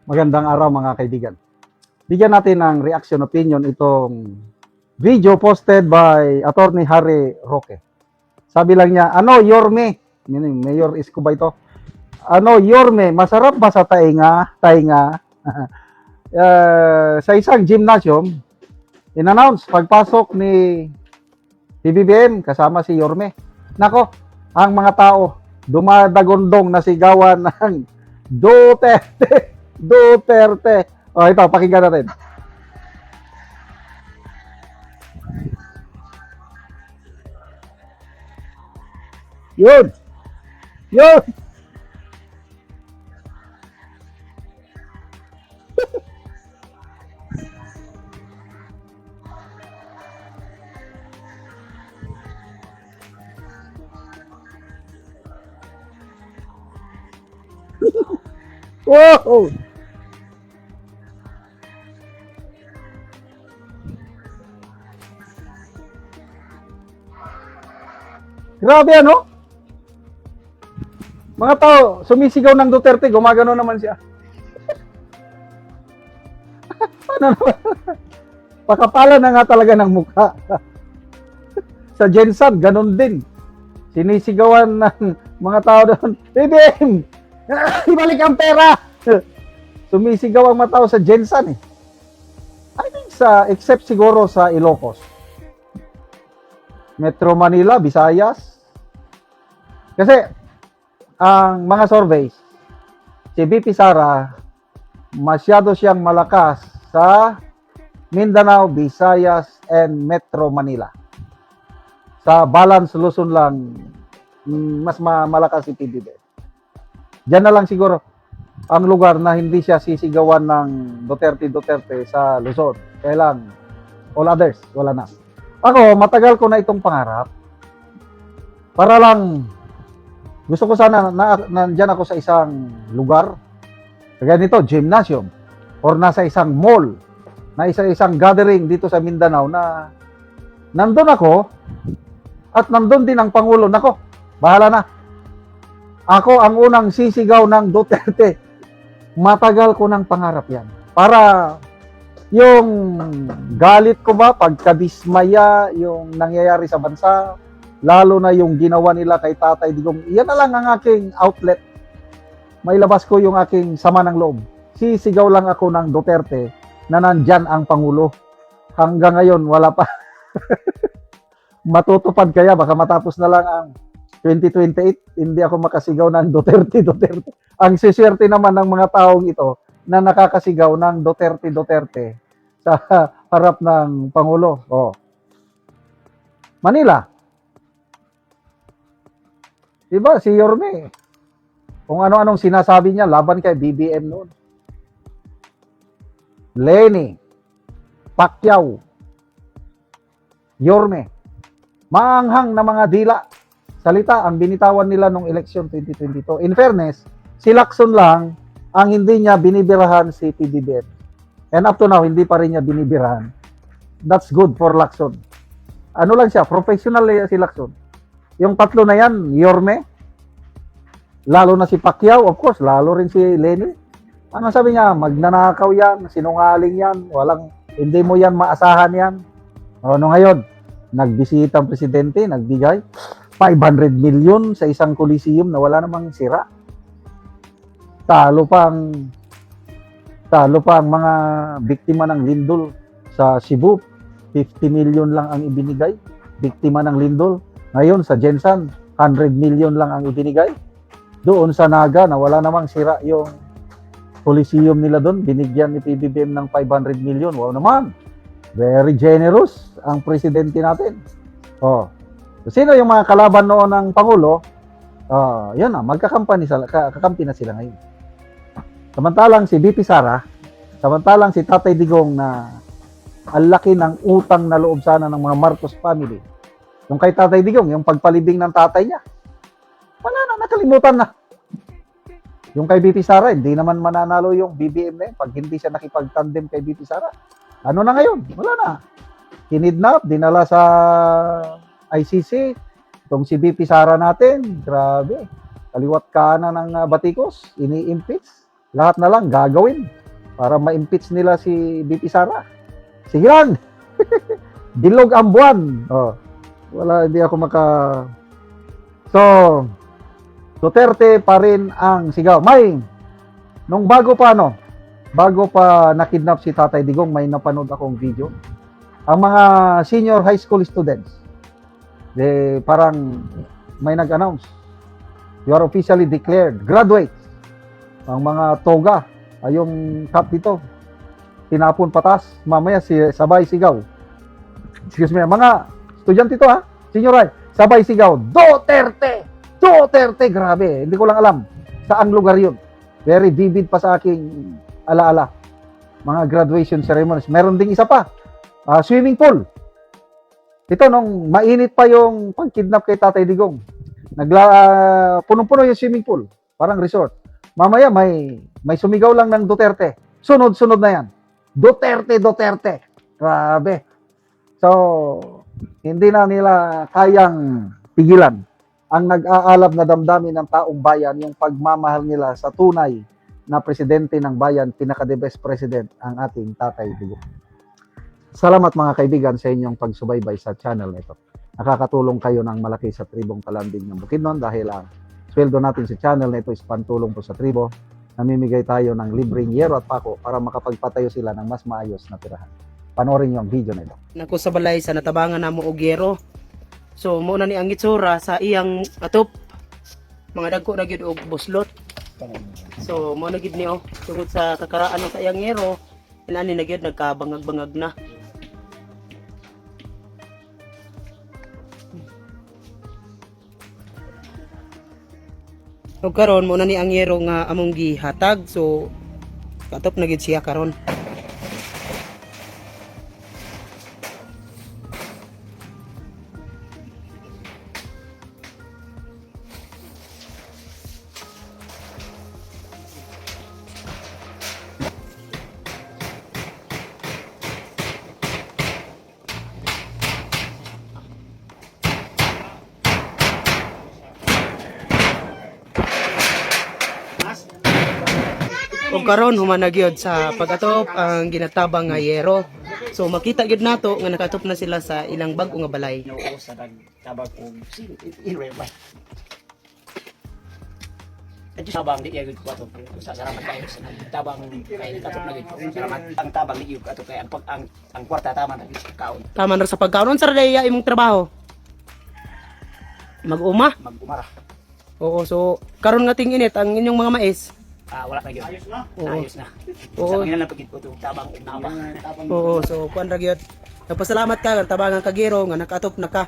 Magandang araw mga kaibigan. Bigyan natin ng reaction opinion itong video posted by Attorney Harry Roque. Sabi lang niya, ano Yorme? Mayor Isko ba ito? Ano Yorme, masarap ba sa tainga? Tainga? Sa isang gymnasium, in-announce pagpasok ni PBBM kasama si Yorme. Nako, ang mga tao dumadagondong na sigawan ng Duterte. Duterte. O ito, pakinggan natin. Yun. Yun. Wow. Grabe ano? Mga tao, sumisigaw ng Duterte, gumagano naman siya. Ano naman? Pakapalan na nga talaga ng mukha. Sa Jensen, ganun din. Sinisigawan ng mga tao doon, BBM! Ibalik ang pera! Sumisigaw ang mga tao sa Jensen eh. I think except siguro sa Ilocos. Metro Manila, Visayas. Kasi, ang mga surveys, si VP Sara, masyado siyang malakas sa Mindanao, Visayas, and Metro Manila. Sa Balance Luzon lang, mas malakas si PBBM. Diyan na lang siguro ang lugar na hindi siya sisigawan ng Duterte sa Luzon. Kaya lang, all others, wala na. Ako, matagal ko na itong pangarap. Para lang, gusto ko sana nandyan ako sa isang lugar, kaya nito, gymnasium, or nasa isang mall, na isang gathering dito sa Mindanao na nandun ako, at nandun din ang Pangulo. Nako, bahala na. Ako ang unang sisigaw ng Duterte. Matagal ko ng pangarap yan. Para yung galit ko ba, pagkadismaya, yung nangyayari sa bansa, lalo na yung ginawa nila kay Tatay Digong, yan na lang ang aking outlet. Mailabas ko yung aking sama ng loob. Sisigaw lang ako ng Duterte na nandyan ang Pangulo. Hanggang ngayon, wala pa. Matutupad kaya, baka matapos na lang ang 2028, hindi ako makasigaw ng Duterte. Ang siswerte naman ng mga taong ito na nakakasigaw ng Duterte sa harap ng Pangulo. Oh. Manila. Diba, si Yorme, kung ano-anong sinasabi niya laban kay BBM noon. Lenny, Pacquiao, Yorme, maanghang na mga dila. Salita ang binitawan nila nung election 2022. In fairness, si Lacson lang ang hindi niya binibirahan si PBBM. And up to now, hindi pa rin niya binibirahan. That's good for Lacson. Ano lang siya, professional si Lacson. Yung tatlo na yan, Yorme, lalo na si Pacquiao, of course, lalo rin si Lenny. Ano sabi niya, magnanakaw yan, sinungaling yan, hindi mo yan maasahan yan. Ano ngayon, nagbisita ang presidente, nagbigay 500 million sa isang coliseum na wala namang sira. Talo pa ang mga biktima ng lindol sa Cebu. 50 million lang ang ibinigay. Biktima ng lindol. Ngayon sa Jensen, 100 million lang ang ibinigay. Doon sa Naga na wala namang sira yung coliseum nila doon, binigyan ni PBBM ng 500 million. Wow naman. Very generous ang presidente natin. Oh. Sino yung mga kalaban noon ng Pangulo? Yan na, kakampi na sila ngayon. Samantalang si VP Sara, samantalang si Tatay Digong na ang laki ng utang na loob sana ng mga Marcos family. Yung kay Tatay Digong, yung pagpalibing ng tatay niya, wala na, nakalimutan na. Yung kay VP Sara, hindi naman mananalo yung BBM na yun pag hindi siya nakipag-tandem kay VP Sara. Ano na ngayon? Wala na. Kinidnap, dinala sa ICC, itong si VP Sara natin, grabe, kaliwat kanan ng batikos, ini-impeach. lahat na lang gagawin para ma-impeach nila si BP Sara. Sige lang. Bilog ang buwan. Oh, wala, hindi ako maka... So, Duterte pa rin ang sigaw. Nung bago pa nakidnap si Tatay Digong, may napanood akong video. Ang mga senior high school students, parang may nag-announce, you are officially declared graduates. Ang mga toga, yung cap dito, tinapon patas, mamaya sabay sigaw. Excuse me, mga estudyante ito senior high, sabay sigaw, Duterte! Duterte! Grabe, hindi ko lang alam saang lugar yun. Very vivid pa sa aking alaala. Mga graduation ceremonies. Meron ding isa pa, swimming pool. Ito, nung mainit pa yung pag-kidnap kay Tatay Digong, punong-puno yung swimming pool, parang resort. Mamaya may sumigaw lang ng Duterte. Sunod-sunod na yan. Duterte, Duterte. Grabe. So, hindi na nila kayang pigilan ang nag-aalab na damdamin ng taong bayan, yung pagmamahal nila sa tunay na presidente ng bayan, pinaka-the best president, ang ating Tatay Digong. Salamat mga kaibigan sa inyong pagsubaybay sa channel na ito. Nakakatulong kayo ng malaki sa tribong Talanding ng Bukidnon dahil ang sweldo natin sa channel na ito is pantulong po sa tribo. Namimigay tayo ng libreng yero at pako para makapagpatayo sila ng mas maayos na tirahan. Panoorin niyo ang video na ito. Nako sa balay sa natabangan na mo og yero. So mo na ni ang itsura sa iyang atop. Mga dagko na gyud og buslot. So mo na gid ni tungod sa kakaraan sa iyang yero, inani na gyud nagkabangag-bangag na. So karon mo na ni ang yero nga among gihatag. So katop na gid siya karon. O karon humana gyud sa pagatop ang ginatabang nga yero. So makita gyud nato nga nakatop na sila sa ilang bag-o nga balay. Oo, sa nagtabag og ilwe ba. At yung tabang di gyud ko ato sa salamat kayo sa tabang kay katop na gyud. Salamat ang tabang di gyud ato kay ang kwarta tama na gyud kaon. Tama ra sa pagkaon sa daya imong trabaho. Mag-uma. Mag-umara. Oo, so karon nga ting-init ang inyong mga mais. Wala na gyud. Ayos na. Oo. Ayos na. Oo. Sa mga lang pagit ko tabang og naba. Oo, so kuan ra gyud. Nagpasalamat ka nga tabangan ka gero nga nakatop na ka.